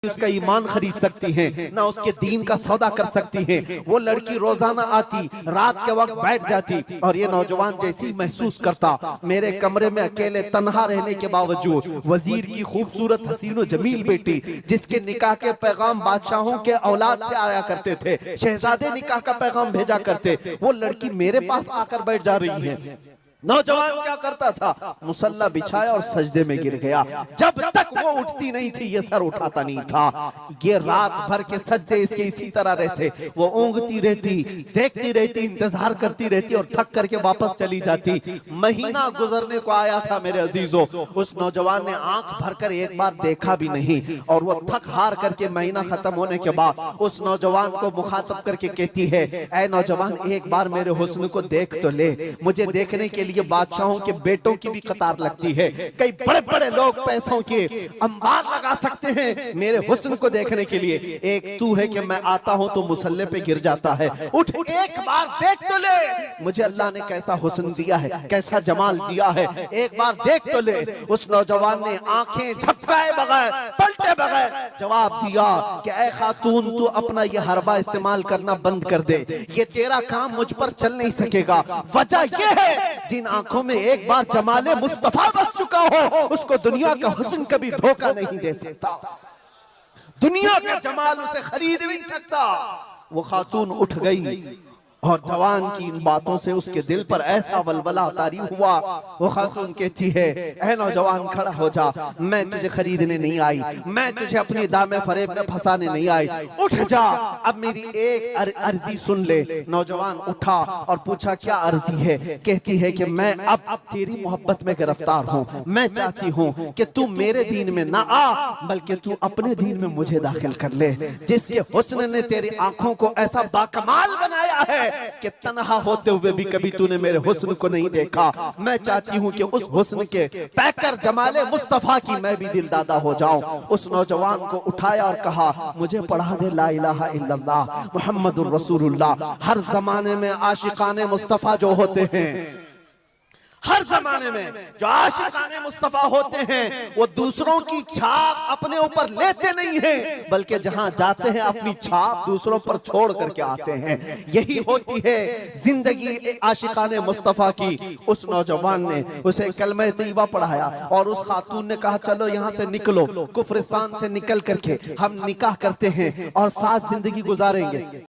उसका ईमान खरीद सकती हैं, ना उसके दीन का सौदा कर सकती हैं। वो लड़की रोजाना आती, रात के वक्त बैठ जाती और ये नौजवान जैसे ही महसूस करता मेरे कमरे में अकेले तन्हा रहने के बावजूद वजीर की खूबसूरत हसीनो जमील बेटी, जिसके निकाह के पैगाम बादशाहों के औलाद से आया करते थे, शहजादे निकाह का पैगाम भेजा करते, वो लड़की मेरे पास आकर बैठ जा रही है। नौजवान क्या करता था, मुसल्ला बिछाया और सजदे में गिर गया। जब तक वो उठती नहीं थी ये सर उठाता नहीं था। ये रात भर के सजदे इसके इसी तरह रहते, वो ऊँगती रहती, देखती रहती, इंतजार करती रहती और थक करके वापस चली जाती। महीना गुजरने को आया था मेरे अजीजों, उस नौजवान ने आंख भरकर एक बार देखा भी नहीं और वो थक हार करके महीना खत्म होने के बाद उस नौजवान को मुखातब करके कहती है, ऐ नौजवान एक बार मेरे हुस्न को देख तो ले। मुझे देखने के ये बादशाहों के बेटों की भी कतार लगती है, कई बड़े बड़े लोग पैसों के अंबार लगा सकते हैं मेरे हुस्न को देखने के लिए, एक तू है कि मैं आता हूं तो मुसल्ले पे गिर जाता है। उठ एक बार देख तो ले, मुझे अल्लाह ने कैसा हुस्न दिया है, कैसा जमाल दिया है, एक बार देख तो ले। उस नौजवान ने आंखें झपकाए बगैर, पलटे बगैर जवाब दिया कि ऐ खातून तू अपना ये हरबा इस्तेमाल करना बंद कर दे, ये तेरा काम मुझ पर चल नहीं सकेगा। वजह यह है जिन आंखों में एक बार जमाले मुस्तफा बस चुका हो उसको दुनिया का हुस्न कभी धोखा नहीं दे सकता, दुनिया का जमाल उसे खरीद नहीं सकता। वो खातून उठ गई और जवान की इन बातों से उसके दिल पर ऐसा वलवला तारी हुआ। वो खातून कहती है, ऐ नौजवान खड़ा हो जा, मैं तुझे खरीदने नहीं आई, मैं तुझे अपनी दामे फरेब में फंसाने नहीं आई, उठ जा, अब मेरी एक अर्जी सुन ले। नौजवान उठा और पूछा क्या अर्जी है। कहती है कि मैं अब तेरी मोहब्बत में गिरफ्तार हूँ, मैं चाहती हूँ कि तू मेरे दीन में ना आ बल्कि तू अपने दीन में मुझे दाखिल कर ले। जिसके हुस्न ने तेरी आंखों को ऐसा बाकमाल बनाया है कि तन्हा होते हुए भी कभी तूने मेरे हुस्न को नहीं देखा, मैं चाहती हूँ कि उस हुस्न के पैकर जमाले मुस्तफा की मैं भी दिलदादा हो जाऊं। उस नौजवान को उठाया और कहा, मुझे पढ़ा दे ला इलाहा इल्लल्लाह मुहम्मदुर रसूलुल्लाह। हर जमाने में आशिकाने मुस्तफा जो होते हैं, हर जमाने में जो आशिकाने मुस्तफा होते हैं वो दूसरों की छाप अपने ऊपर लेते नहीं हैं, बल्कि जहां जाते हैं अपनी छाप दूसरों पर छोड़ करके आते हैं। यही होती है जिंदगी आशिकाने मुस्तफा की। उस नौजवान ने उसे कलमा तैयबा पढ़ाया और उस खातून ने कहा, चलो यहाँ से निकलो, कुफरिस्तान से निकल करके हम निकाह करते हैं और साथ जिंदगी गुजारेंगे।